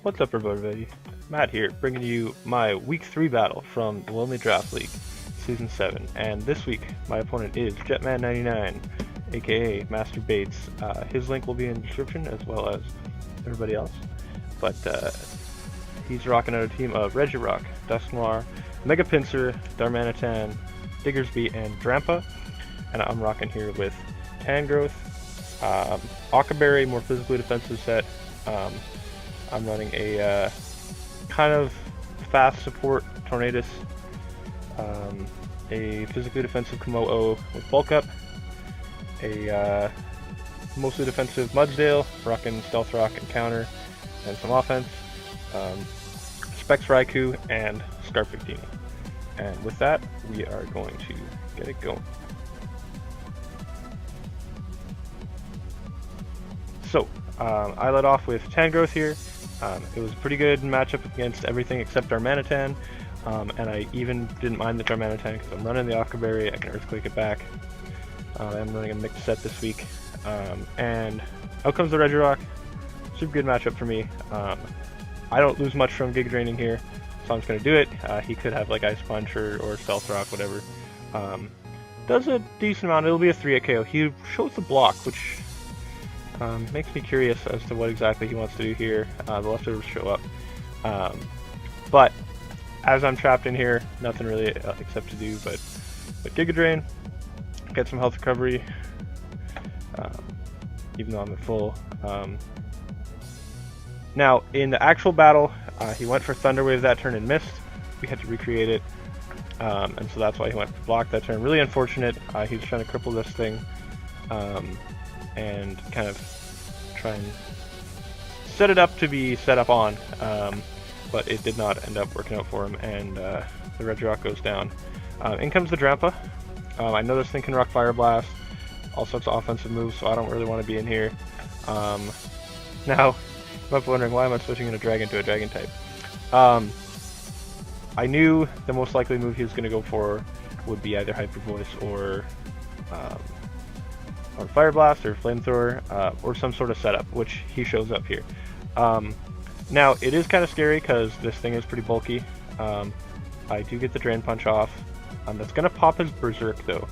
What's up everybody, Matt here, bringing you my Week 3 battle from the Lonely Draft League, Season 7, and this week my opponent is Jetman99, aka Master Bates. His link will be in the description as well as everybody else, but he's rocking out a team of Regirock, Dusk Noir, Mega Pinsir, Darmanitan, Diggersby, and Drampa, and I'm rocking here with Tangrowth, Ockerberry, more physically defensive set. I'm running a kind of fast support Tornadus, a physically defensive Komolas with bulk up, a mostly defensive Mudsdale, rocking Stealth Rock and counter, and some offense, Specs Raikou, and Scarf Victini. And with that, we are going to get it going. So, I led off with Tangrowth here. It was a pretty good matchup against everything except Darmanitan, and I even didn't mind the Darmanitan because I'm running the Ockerberry. I can Earthquake it back. I'm running a mixed set this week, and out comes the Regirock. Super good matchup for me. I don't lose much from Giga Draining here, so I'm just going to do it. He could have like Ice Punch or Stealth Rock, whatever. Does a decent amount. It'll be a 3-hit KO. He shows the block, which makes me curious as to what exactly he wants to do here. The leftovers show up. But as I'm trapped in here, nothing really except to do but Giga Drain, get some health recovery, even though I'm at full. Now, in the actual battle, he went for Thunder Wave that turn and missed. We had to recreate it, and so that's why he went for block that turn. Really unfortunate. He was trying to cripple this thing. And kind of try and set it up to be set up on, but it did not end up working out for him, and the Regirock goes down. In comes the Drampa. I know this thing can rock Fire Blast, all sorts of offensive moves, so I don't really want to be in here. Now, you might be wondering why am I switching in a Dragon to a Dragon type. I knew the most likely move he was going to go for would be either Hyper Voice or Fire Blast or Flamethrower, or some sort of setup, which he shows up here. Now, it is kind of scary because this thing is pretty bulky. I do get the Drain Punch off. That's going to pop his Berserk, though,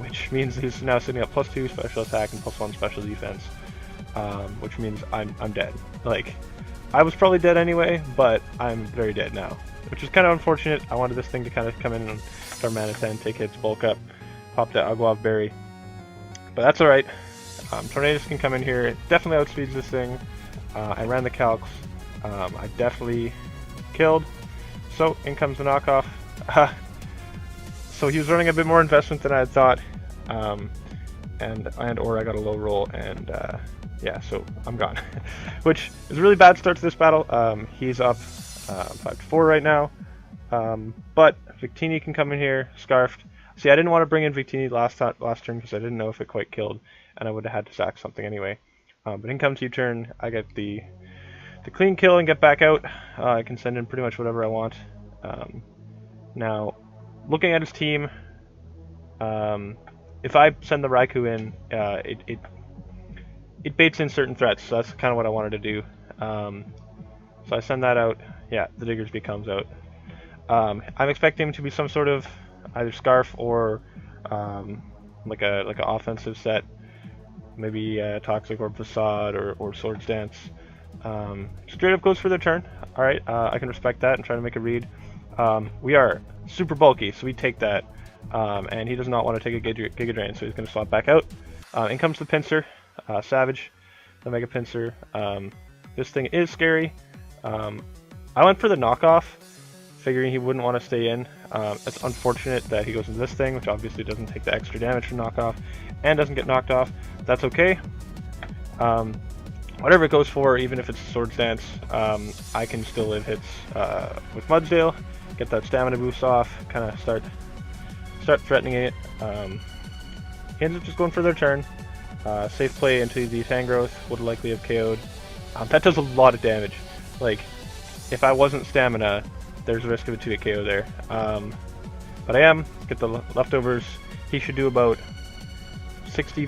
which means he's now sitting at +2 special attack and +1 special defense, which means I'm dead. Like, I was probably dead anyway, but I'm very dead now, which is kind of unfortunate. I wanted this thing to kind of come in and Darmanitan, take hits, bulk up, pop that Aguav Berry. But that's alright. Tornadus can come in here. It definitely outspeeds this thing. I ran the calcs. I definitely killed. So in comes the knockoff. So he was running a bit more investment than I had thought. Or I got a low roll, and yeah, so I'm gone. Which is a really bad start to this battle. He's up 5-4 right now. But Victini can come in here, Scarfed. See, I didn't want to bring in Victini last turn because I didn't know if it quite killed, and I would have had to sack something anyway. But in comes U-turn, I get the clean kill and get back out. I can send in pretty much whatever I want. Now, looking at his team, if I send the Raikou in, it baits in certain threats, so that's kind of what I wanted to do. So I send that out. Yeah, the Diggersby comes out. I'm expecting him to be some sort of either Scarf or like an offensive set, maybe Toxic or Facade or Swords Dance. Straight up goes for their turn. All right, I can respect that and try to make a read. We are super bulky, so we take that, and he does not want to take a Giga Drain, so he's going to swap back out. In comes the Pinsir, Savage, the Mega Pinsir. This thing is scary. I went for the knockoff, figuring he wouldn't want to stay in. It's unfortunate that he goes into this thing, which obviously doesn't take the extra damage from knockoff and doesn't get knocked off. That's okay. Whatever it goes for, even if it's Swords Dance, I can still live hits with Mudsdale, get that stamina boost off, kind of start threatening it. He ends up just going for their turn. Safe play into the Tangrowth, would likely have KO'd. That does a lot of damage. Like, if I wasn't stamina, there's a risk of a 2-hit KO there. But I am. Get the leftovers. He should do about 60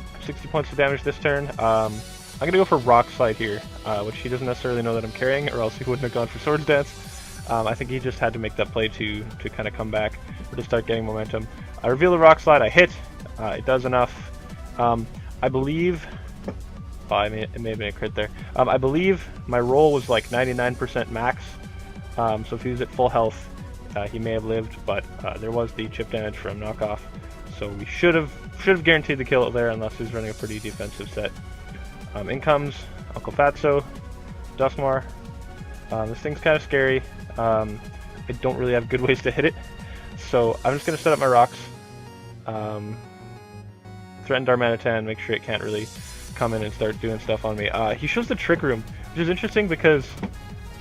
points of damage this turn. I I'm gonna go for Rock Slide here, which he doesn't necessarily know that I'm carrying, or else he wouldn't have gone for Swords Dance. I think he just had to make that play to kind of come back or to start getting momentum. I reveal the Rock Slide, I hit. It does enough. I believe. Oh, it may have been a crit there. I believe my roll was like 99% max. So if he was at full health, he may have lived, but there was the chip damage from knockoff. So we should have guaranteed the kill there, unless he was running a pretty defensive set. In comes Uncle Fatso, Dustmar. This thing's kind of scary. I don't really have good ways to hit it, so I'm just going to set up my rocks. Threaten Darmanitan, make sure it can't really come in and start doing stuff on me. He shows the Trick Room, which is interesting because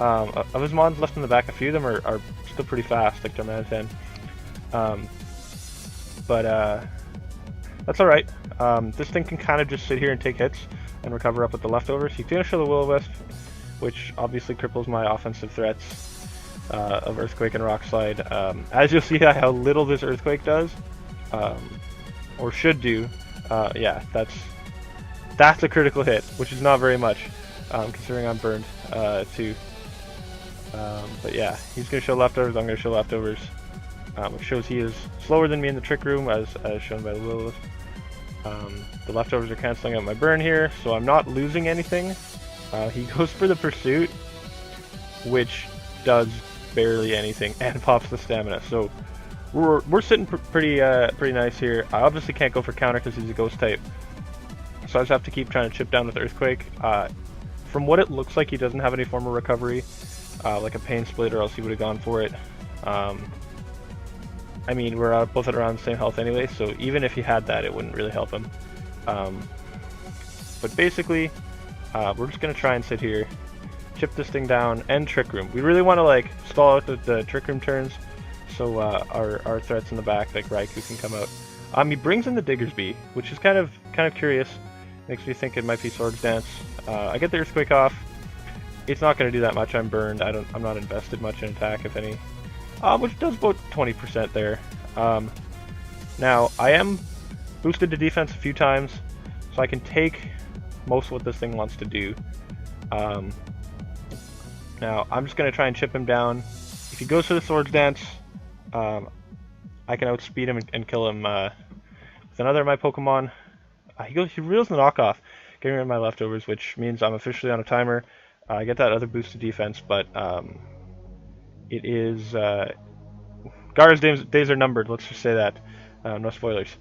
of his mons left in the back, a few of them are still pretty fast, like Darmanitan. But that's alright. This thing can kind of just sit here and take hits and recover up with the leftovers. He's going to show the Will-O-Wisp, which obviously cripples my offensive threats of Earthquake and Rock Slide. As you'll see how little this Earthquake does, or should do, yeah, that's a critical hit, which is not very much, considering I'm burned too. But yeah, he's going to show leftovers, I'm going to show leftovers, which shows he is slower than me in the Trick Room, as shown by the Will-O-Wisp. The leftovers are cancelling out my burn here, so I'm not losing anything. He goes for the Pursuit, which does barely anything, and pops the stamina. So we're sitting pretty nice here. I obviously can't go for counter because he's a ghost type, so I just have to keep trying to chip down with Earthquake. From what it looks like, he doesn't have any form of recovery, like a Pain Split, or else he would have gone for it. I mean, we're both at around the same health anyway, so even if he had that, it wouldn't really help him. But basically, we're just going to try and sit here, chip this thing down, and Trick Room. We really want to like stall out the Trick Room turns, so our threats in the back, like Raikou, can come out. He brings in the Diggersby, which is kind of curious. Makes me think it might be Swords Dance. I get the Earthquake off. It's not going to do that much. I'm burned. I'm not invested much in attack, if any. Which does about 20% there. Now, I am boosted to defense a few times, so I can take most of what this thing wants to do. Now, I'm just going to try and chip him down. If he goes for the Swords Dance, I can outspeed him and kill him with another of my Pokemon. He reels the knockoff, getting rid of my leftovers, which means I'm officially on a timer. I get that other boost to defense, but it is Gara's days are numbered. Let's just say that. No spoilers.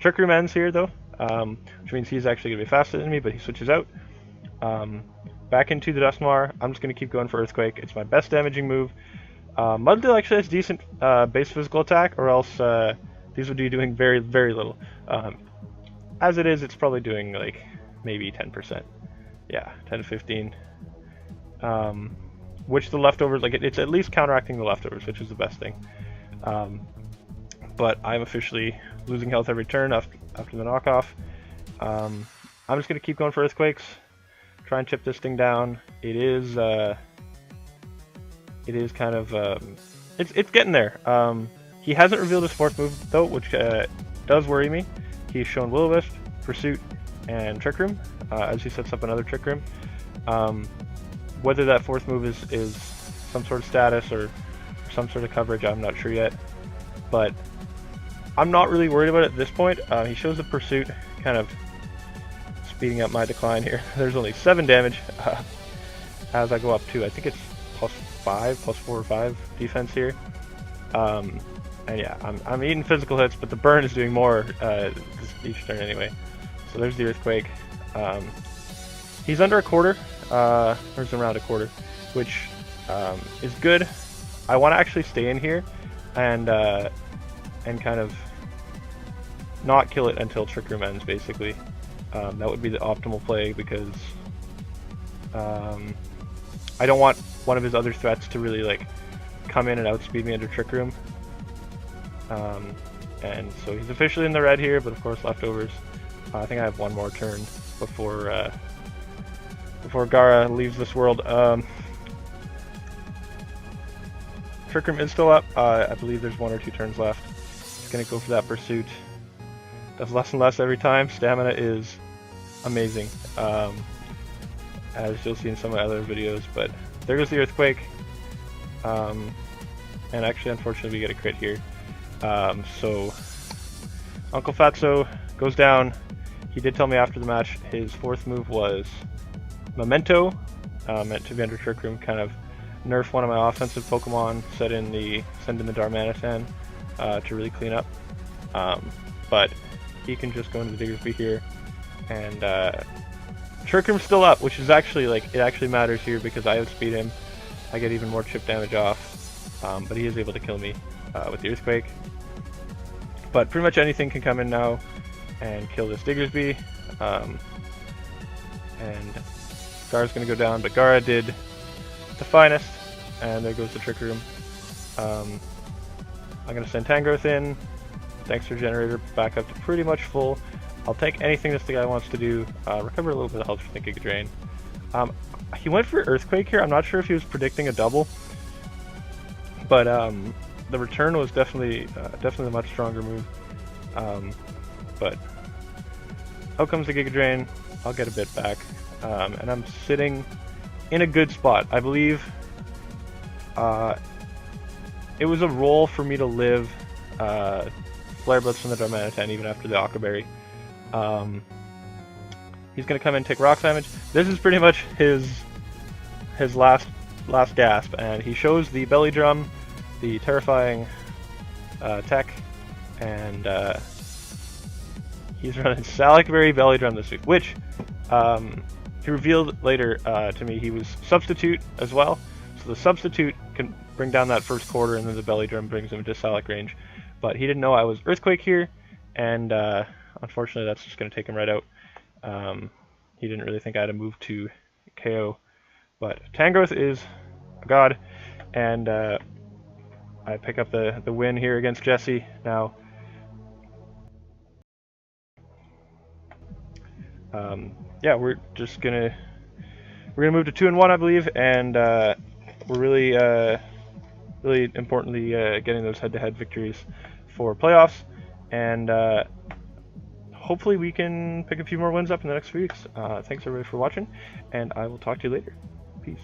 Trick Room ends here though, which means he's actually gonna be faster than me, but he switches out. Back into the Dustmar. I'm just gonna keep going for Earthquake. It's my best damaging move. Muddle actually has decent base physical attack, or else these would be doing very little. As it is, it's probably doing like maybe 10%. Yeah, 10 to 15. Which the leftovers, like it's at least counteracting the leftovers, which is the best thing. But I'm officially losing health every turn after the knockoff. I'm just gonna keep going for Earthquakes, try and chip this thing down. It is kind of it's getting there. He hasn't revealed his fourth move though, which does worry me. He's shown Will-O-Wisp, Pursuit, and Trick Room as he sets up another Trick Room. Whether that fourth move is some sort of status or some sort of coverage, I'm not sure yet. But I'm not really worried about it at this point. He shows the Pursuit, kind of speeding up my decline here. There's only 7 damage as I go up to, I think it's +4 or 5 defense here. And yeah, I'm eating physical hits, but the burn is doing more each turn anyway. So there's the Earthquake. He's under a quarter, or it's around a quarter, which is good. I want to actually stay in here and kind of not kill it until Trick Room ends, basically. That would be the optimal play, because I don't want one of his other threats to really like come in and outspeed me under Trick Room. And so he's officially in the red here, but of course leftovers. I think I have one more turn before Gara leaves this world. Trick Room is still up. I believe there's 1 or 2 turns left. He's gonna go for that Pursuit. Does less and less every time. Stamina is amazing, as you'll see in some of my other videos. But there goes the Earthquake, and actually, unfortunately, we get a crit here. So Uncle Fatso goes down. He did tell me after the match his fourth move was Memento, meant to be under Trick Room, kind of nerf one of my offensive Pokemon, send in the Darmanitan to really clean up. But he can just go into the Diggersby here, and Trick Room's still up, which is actually, like, it actually matters here because I outspeed him. I get even more chip damage off, but he is able to kill me with the Earthquake. But pretty much anything can come in now and kill this Diggersby. And Gar's going to go down, but Gara did the finest, and there goes the Trick Room. I'm going to send Tangrowth in. Thanks for Generator back up to pretty much full. I'll take anything this guy wants to do. Recover a little bit of health from the Giga Drain. He went for Earthquake here. I'm not sure if he was predicting a double, but the return was definitely a much stronger move. But out comes the Giga Drain. I'll get a bit back, and I'm sitting in a good spot. I believe it was a roll for me to live Flare Blitz from the Darmanitan even after the Aqua Berry. He's gonna come in and take rock damage. This is pretty much his last gasp, and he shows the Belly Drum, the terrifying tech, and he's running Salac Berry Belly Drum this week, which he revealed later to me he was Substitute as well. So the Substitute can bring down that first quarter, and then the Belly Drum brings him into Salac range. But he didn't know I was Earthquake here, and unfortunately that's just going to take him right out. He didn't really think I had a move to KO. But Tangrowth is a god, and I pick up the win here against Jesse. Now, yeah, we're gonna move to 2-1, I believe, and we're really importantly getting those head-to-head victories for playoffs, and hopefully we can pick a few more wins up in the next few weeks. Thanks everybody for watching, and I will talk to you later. Peace.